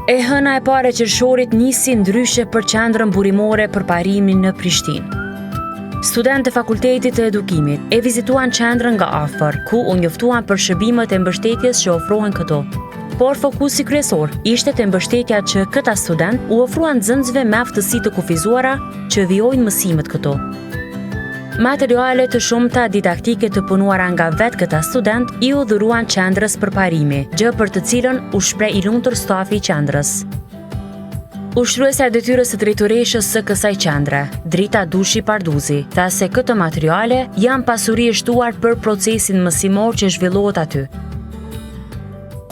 E hëna e pare qershorit nisi ndryshe për qendrën burimore për parimin në Prishtinë. Studentë e Fakultetit të Edukimit e vizituan qendrën nga afër, ku u njoftuan për shërbimet e mbështetjes që ofrohen këto. Por fokusi kryesor ishte te mbështetja që këta student u ofruan nxënësve me aftësi të kufizuara që vijojnë mësimet këto. Materiale të shumta didaktike të punuara nga vetë këta student i u dhuruan qendrës për parimi, gjë për të cilën u shpreh i lumtur stafi i qendrës. Ushtruesja e detyrës së drejtoreshës së kësaj qendre, Drita Dushi Parduzi, tha se këto materiale janë pasuri e shtuar për procesin mësimor që zhvillohet aty.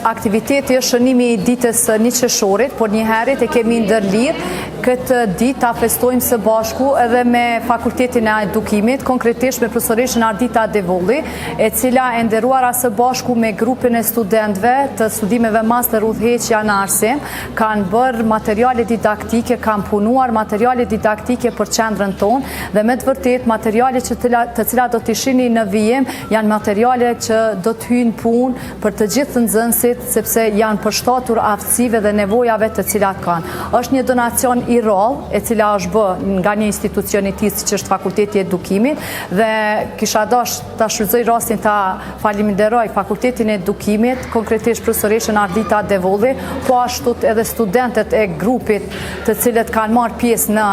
Aktiviteti është shënimi i ditës 1 qershorit, por njëherët e kemi ndërlidh këtë ditë ta festojmë së bashku edhe me Fakultetin e Edukimit, konkretisht me profesoreshën Ardita Devulli, e cila e nderuara së bashku me grupin e studentëve të studimeve master udhëheqja në arsim, kanë bërë materiale didaktike, kanë punuar materiale didaktike për qendrën tonë dhe me të vërtet materiale të cilat do të shihni në vijim janë materiale që do të hyjnë punë për të gjithë nxënësit, sepse janë përshtatur aftësive dhe nevojave të cilat kanë. Është një donacion i rrallë, e cila është bë nga një institucion i tillë që është Fakulteti i Edukimit dhe kisha dashur ta shfrytëzoj rastin ta faleminderoj Fakultetin e Edukimit, konkretisht profesoreshën Ardita Devulli, po ashtu edhe studentët e grupit të cilët kanë marrë pjesë në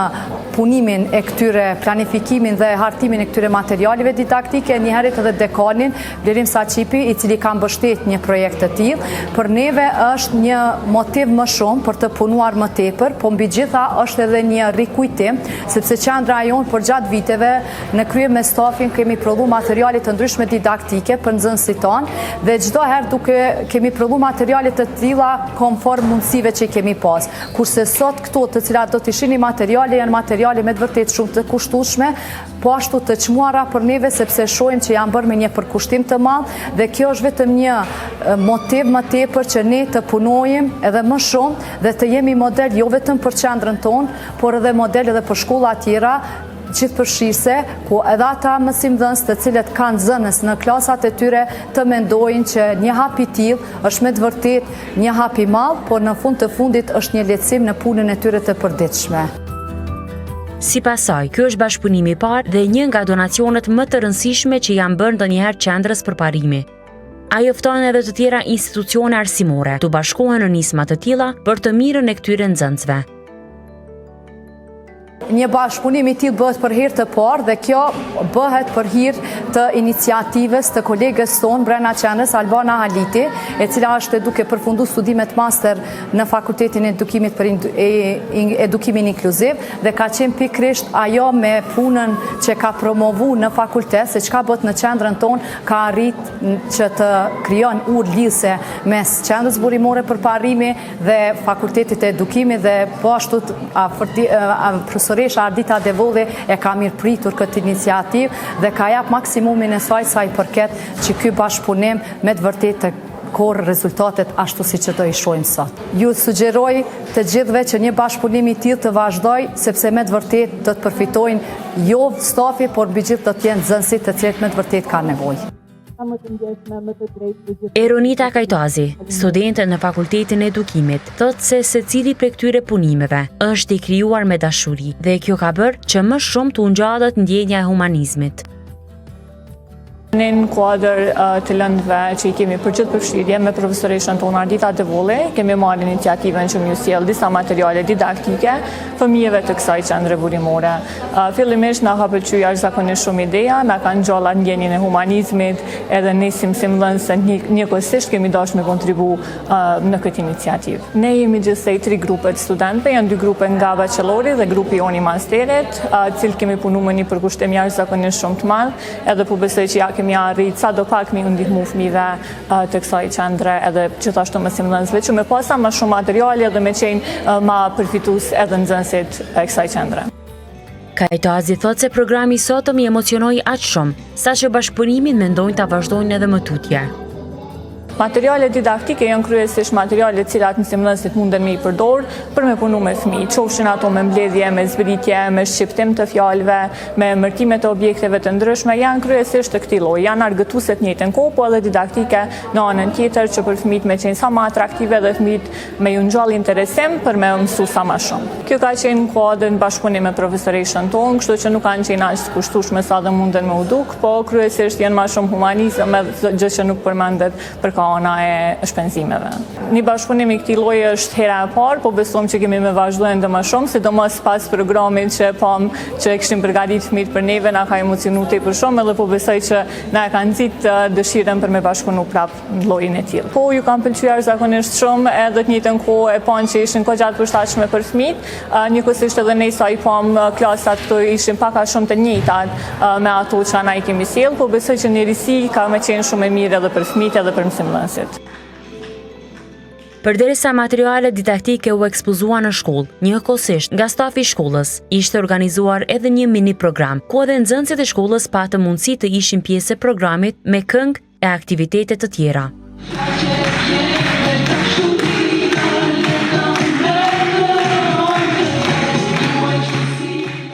punimin e këtyre, planifikimin dhe hartimin e këtyre materialeve didaktike, njëherët edhe dekanin Blerim Saqipi, i cili ka mbështet një projekt të tillë. Për neve është një motiv më shumë për të punuar më tepër, po mbi gjitha është edhe një rikujtim, sepse qendra jonë për gjatë viteve në krye me stafin kemi prodhuar materiale të ndryshme didaktike për nxënësit tonë dhe çdo herë duke kemi prodhuar materiale të tilla konform mundësive që kemi pas. Kurse sot këto të cilat do të shihni materiale janë materiale me të vërtet shumë të kushtueshme, po ashtu të çmuara për neve sepse shohim që janë bërë me një përkushtim të madh dhe kjo është vetëm një motiv më tepër që ne të punojmë edhe më shumë dhe të jemi model jo vetëm për qendrën tonë, por edhe model edhe për shkolla tjera gjithëpërfshirëse, ku edhe ata mësimdhënës të cilët kanë zënës në klasat e tyre të mendojnë që një hap i tillë është me të vërtet një hap i madh, por në fund të fundit është një lehtësim në punën e tyre të përditshme. Sipas saj, ky është bashkëpunimi i parë dhe një nga donacionet më të rëndësishme që janë bërë ndonjëherë qendrës për parimi. Ajo fton edhe të tjera institucione arsimore të bashkohen në nisma të tilla për të mirën e këtyre nxënësve. Një bashkëpunim i tillë bëhet për herë të parë dhe kjo bëhet për hir të iniciativës të kolegës tonë brenda qendrës Albana Haliti, e cila është duke përfunduar studimet master në Fakultetin e Edukimit për edukimin inkluziv dhe ka qenë pikërisht ajo me punën që ka promovuar në fakultet, se çka bëhet në qendrën tonë ka arrit që të krijon urë lidhëse mes qendrës burimore për parimi dhe Fakultetit të Edukimit dhe po ashtu profesoresha Ardita Devulli e ka mirëpritur këtë iniciativë dhe ka jap maksimumin e saj sa i përket që ky bashkëpunim me të vërtetë të korrë rezultatet ashtu siç do i shohim sot. Ju sugjeroj të gjithëve që një bashkëpunim i tillë të vazhdojë, sepse me të vërtetë do të përfitojnë jo stafi, por mbi gjithë do të jenë nxënësit të cilët me të vërtetë kanë nevojë. Eronita Kajtazi, studente në Fakultetin e Edukimit, thotë se secili prej këtyre punimeve është i krijuar me dashuri dhe kjo ka bërë që më shumë të ngjallet ndjenja e humanizmit. Në kuadër të lëndëve që i kemi për gjithë përfshirje me profesoreshën tonë Ardita Devulli, kemi marrë iniciativën që më sjell disa materiale didaktike fëmijëve të kësaj qendre burimore. Fillimisht na ka pëlqyer jashtëzakonisht shumë ideja, na kanë ngjallar ndjenjen e humanizmit, edhe ne si mësimdhënëse njëkohësisht kemi dashur me kontribu në këtë iniciativë. Ne jemi gjithsej 3 grupe të studentëve, janë 2 grupe nga bachelori dhe grupi joni masterit, cilë kemi punuar me një përkushtim jashtëzakonisht shumë të madh, edhe po besoj që kemi arrit sa do pak mi ndihmu fëmijëve të kësaj qendre edhe gjithashtu mësimdhënësve që me pasa më shumë materiale dhe me qenë ma përfitues edhe nxënësit e kësaj qendre. Kajtazi thotë se programi i sotëm i emocionoi aq shumë, saqë bashkëpunimin mendojnë ta vazhdojnë edhe më tutje. Materiale didaktike janë kryesisht materiale të cilat mësimdhënësit munden me i përdor për me punu me fëmijë, qofshin ato me mbledhje, me zbritje, me shqiptim të fjalëve, me emërtime të objekteve të ndryshme, janë kryesisht të këtij lloji, janë argëtuese të njëjtën kohë, po edhe didaktike në anën tjetër që për fëmijët me qenë sa më atraktive dhe fëmijët me ju ngjall interesim për me mësu sa më shumë. Kjo ka qenë kuadër në bashkëpunim me profesoreshën tonë, kështu që nuk kanë qenë aq të kushtueshme sa dhe munden me u duk, po kryesisht janë më shumë humanizëm edhe gjë që nuk përmendet për ana e shpenzimeve. Një bashkëpunim i këtij lloji është hera e parë, po besojmë që kemi me vazhduar ende më shumë, sidomos pas programit që që e kishim përgatitur fëmijët për neve, na ka emocionu tepër shumë edhe po besoj që na e ka nxit dëshirën për me bashkëpunu prapë në llojin e tillë. Po ju kanë pëlqyer zakonisht shumë, edhe të njëjtën kohë e panë që ishin kohë gjatë përshtatshme për fëmijët, njëkohësisht edhe ne sa i pam klasat këto ishin pak a shumë të njëjta me ato që ana i kemi sjell, po besoj që njërisi ka me qenë shumë e mirë edhe për fëmijët edhe për mësimdhënësit. Përderisa materialet didaktike u ekspozuan në shkollë, njëkohësisht nga stafi i shkollës, ishte organizuar edhe një mini program, ku edhe nxënësit e shkollës patën mundësi të ishin pjesë e programit me këngë e aktivitete të tjera.